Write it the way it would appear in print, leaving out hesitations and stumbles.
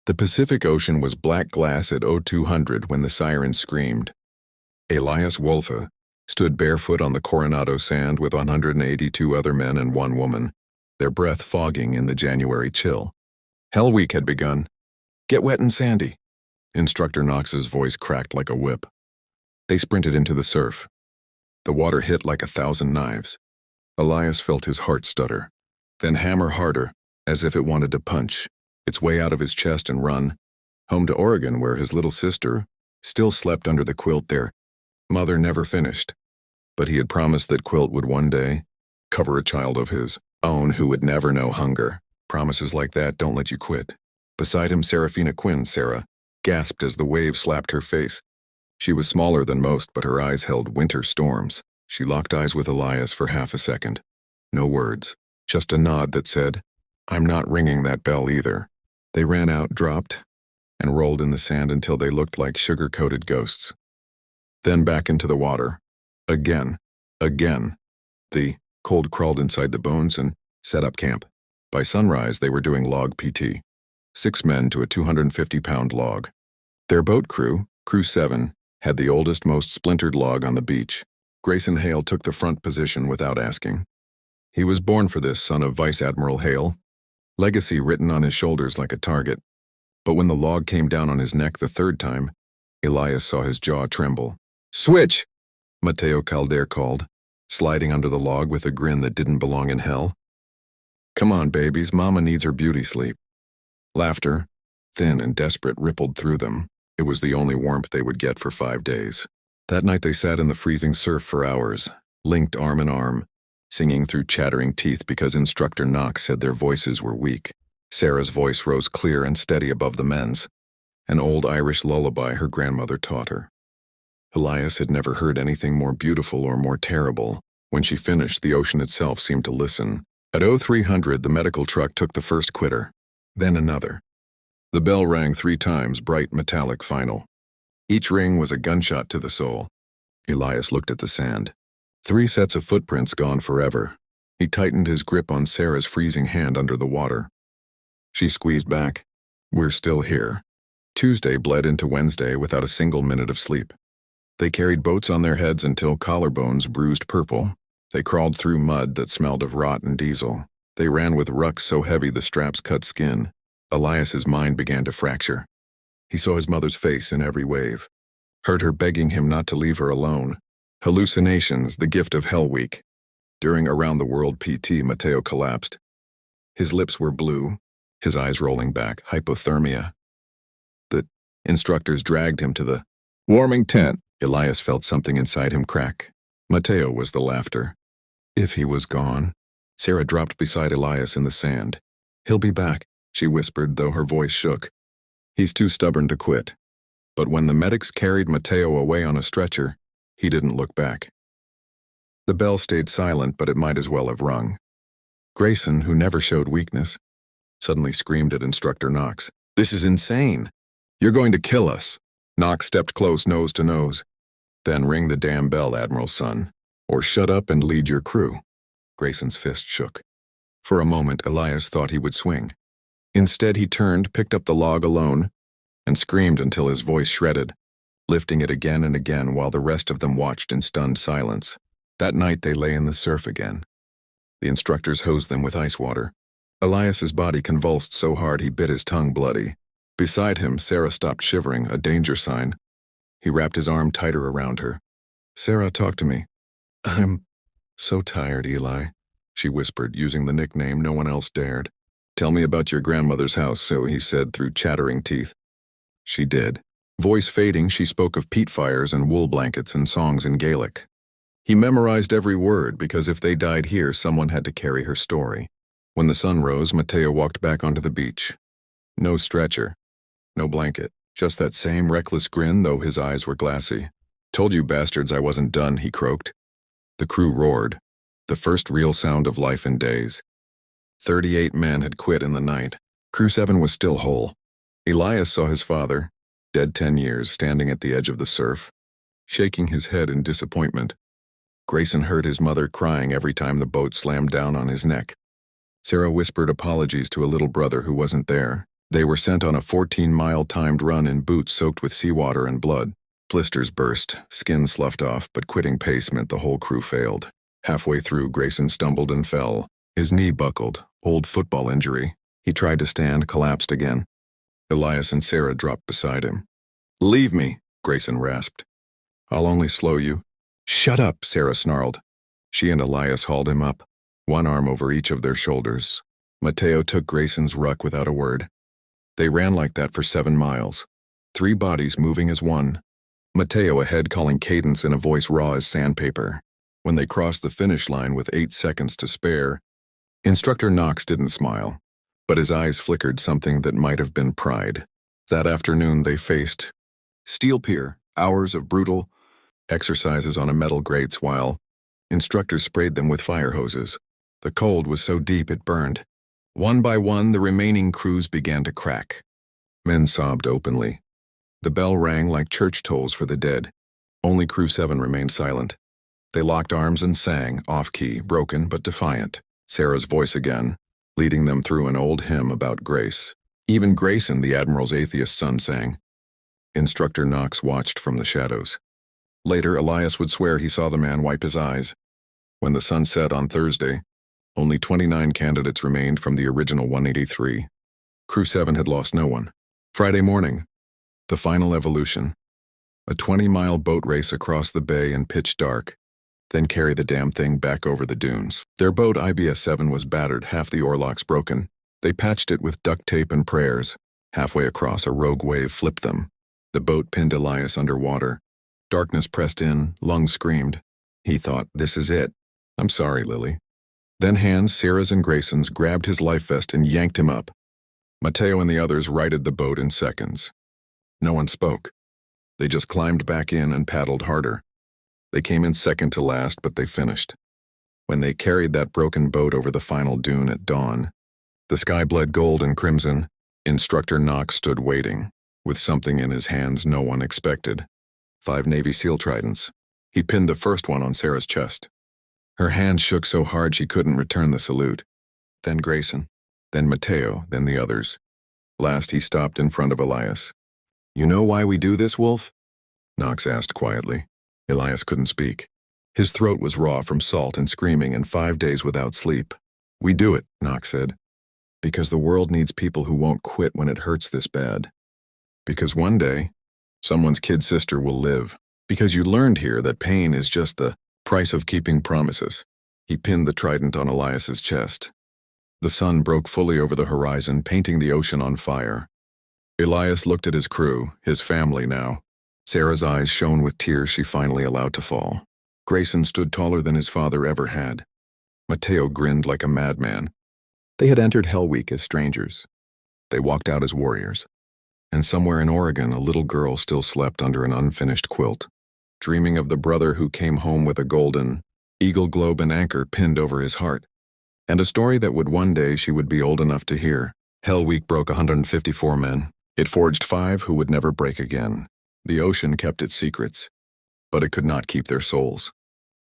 The Pacific Ocean was black glass at 0200 when the siren screamed. Elias Wolfe stood barefoot on the Coronado sand with 182 other men and one woman, their breath fogging in the January chill. Hell Week had begun. "Get wet and sandy." Instructor Knox's voice cracked like a whip. They sprinted into the surf. The water hit like 1,000 knives. Elias felt his heart stutter, then hammer harder, as if it wanted to punch its way out of his chest and run, home to Oregon, where his little sister still slept under the quilt their mother never finished. But he had promised that quilt would one day cover a child of his own who would never know hunger. Promises like that don't let you quit. Beside him, Serafina Quinn, Sarah, gasped as the wave slapped her face. She was smaller than most, but her eyes held winter storms. She locked eyes with Elias for half a second. No words, just a nod that said, "I'm not ringing that bell either." They ran out, dropped, and rolled in the sand until they looked like sugar-coated ghosts. Then back into the water. Again. The cold crawled inside the bones and set up camp. By sunrise, they were doing log PT. 6 men to a 250-pound log. Their boat crew, Crew 7, had the oldest, most splintered log on the beach. Grayson Hale took the front position without asking. He was born for this, son of Vice Admiral Hale, legacy written on his shoulders like a target. But when the log came down on his neck the third time, Elias saw his jaw tremble. "Switch!" Mateo Calder called, sliding under the log with a grin that didn't belong in hell. "Come on, babies, Mama needs her beauty sleep." Laughter, thin and desperate, rippled through them. It was the only warmth they would get for 5 days. That night they sat in the freezing surf for hours, linked arm in arm, singing through chattering teeth because Instructor Knox said their voices were weak. Sarah's voice rose clear and steady above the men's, an old Irish lullaby her grandmother taught her. Elias had never heard anything more beautiful or more terrible. When she finished, the ocean itself seemed to listen. At 0300, the medical truck took the first quitter, then another. The bell rang 3 times, bright metallic final. Each ring was a gunshot to the soul. Elias looked at the sand. 3 sets of footprints gone forever. He tightened his grip on Sarah's freezing hand under the water. She squeezed back. "We're still here." Tuesday bled into Wednesday without a single minute of sleep. They carried boats on their heads until collarbones bruised purple. They crawled through mud that smelled of rot and diesel. They ran with rucks so heavy the straps cut skin. Elias's mind began to fracture. He saw his mother's face in every wave, heard her begging him not to leave her alone. Hallucinations, the gift of Hell Week. During Around the World PT, Mateo collapsed. His lips were blue, his eyes rolling back, hypothermia. The instructors dragged him to the warming tent. Elias felt something inside him crack. Mateo was the laughter. If he was gone. Sarah dropped beside Elias in the sand. "He'll be back," she whispered, though her voice shook. "He's too stubborn to quit." But when the medics carried Mateo away on a stretcher, he didn't look back. The bell stayed silent, but it might as well have rung. Grayson, who never showed weakness, suddenly screamed at Instructor Knox. "This is insane. You're going to kill us." Knox stepped close, nose to nose. "Then ring the damn bell, Admiral's son, or shut up and lead your crew." Grayson's fist shook. For a moment, Elias thought he would swing. Instead, he turned, picked up the log alone, and screamed until his voice shredded, lifting it again and again while the rest of them watched in stunned silence. That night they lay in the surf again. The instructors hosed them with ice water. Elias's body convulsed so hard he bit his tongue bloody. Beside him, Sarah stopped shivering, a danger sign. He wrapped his arm tighter around her. "Sarah, talk to me." "I'm so tired, Eli," she whispered, using the nickname no one else dared. "Tell me about your grandmother's house," so he said through chattering teeth. She did. Voice fading, she spoke of peat fires and wool blankets and songs in Gaelic. He memorized every word because if they died here, someone had to carry her story. When the sun rose, Mateo walked back onto the beach. No stretcher, no blanket, just that same reckless grin, though his eyes were glassy. "Told you bastards I wasn't done," he croaked. The crew roared, the first real sound of life in days. 38 men had quit in the night. Crew 7 was still whole. Elias saw his father, dead 10 years, standing at the edge of the surf, shaking his head in disappointment. Grayson heard his mother crying every time the boat slammed down on his neck. Sarah whispered apologies to a little brother who wasn't there. They were sent on a 14-mile timed run in boots soaked with seawater and blood. Blisters burst, skin sloughed off, but quitting pace meant the whole crew failed. Halfway through, Grayson stumbled and fell. His knee buckled, old football injury. He tried to stand, collapsed again. Elias and Sarah dropped beside him. "Leave me," Grayson rasped. "I'll only slow you." "Shut up," Sarah snarled. She and Elias hauled him up, one arm over each of their shoulders. Mateo took Grayson's ruck without a word. They ran like that for 7 miles, 3 bodies moving as one. Mateo ahead calling cadence in a voice raw as sandpaper. When they crossed the finish line with 8 seconds to spare, Instructor Knox didn't smile, but his eyes flickered something that might have been pride. That afternoon they faced steel pier, hours of brutal exercises on a metal grates while instructors sprayed them with fire hoses. The cold was so deep it burned. One by one, the remaining crews began to crack. Men sobbed openly. The bell rang like church tolls for the dead. Only Crew 7 remained silent. They locked arms and sang, off-key, broken but defiant. Sarah's voice again, leading them through an old hymn about grace. Even Grayson, the Admiral's atheist son, sang. Instructor Knox watched from the shadows. Later, Elias would swear he saw the man wipe his eyes. When the sun set on Thursday, only 29 candidates remained from the original 183. Crew 7 had lost no one. Friday morning, the final evolution. A 20-mile boat race across the bay in pitch dark, then carry the damn thing back over the dunes. Their boat, IBS-7, was battered, half the oarlocks broken. They patched it with duct tape and prayers. Halfway across, a rogue wave flipped them. The boat pinned Elias underwater. Darkness pressed in, lungs screamed. He thought, "This is it. I'm sorry, Lily." Then hands, Sarah's and Grayson's, grabbed his life vest and yanked him up. Mateo and the others righted the boat in seconds. No one spoke. They just climbed back in and paddled harder. They came in second to last, but they finished. When they carried that broken boat over the final dune at dawn, the sky bled gold and crimson. Instructor Knox stood waiting, with something in his hands no one expected. 5 Navy SEAL tridents. He pinned the first one on Sarah's chest. Her hand shook so hard she couldn't return the salute. Then Grayson, then Mateo, then the others. Last he stopped in front of Elias. "You know why we do this, Wolf?" Knox asked quietly. Elias couldn't speak. His throat was raw from salt and screaming and 5 days without sleep. "We do it," Knox said, "because the world needs people who won't quit when it hurts this bad. Because one day, someone's kid sister will live. Because you learned here that pain is just the price of keeping promises." He pinned the trident on Elias's chest. The sun broke fully over the horizon, painting the ocean on fire. Elias looked at his crew, his family now. Sarah's eyes shone with tears she finally allowed to fall. Grayson stood taller than his father ever had. Mateo grinned like a madman. They had entered Hell Week as strangers. They walked out as warriors. And somewhere in Oregon, a little girl still slept under an unfinished quilt, dreaming of the brother who came home with a golden eagle globe and anchor pinned over his heart, and a story that would one day she would be old enough to hear. Hell Week broke 154 men. It forged 5 who would never break again. The ocean kept its secrets, but it could not keep their souls.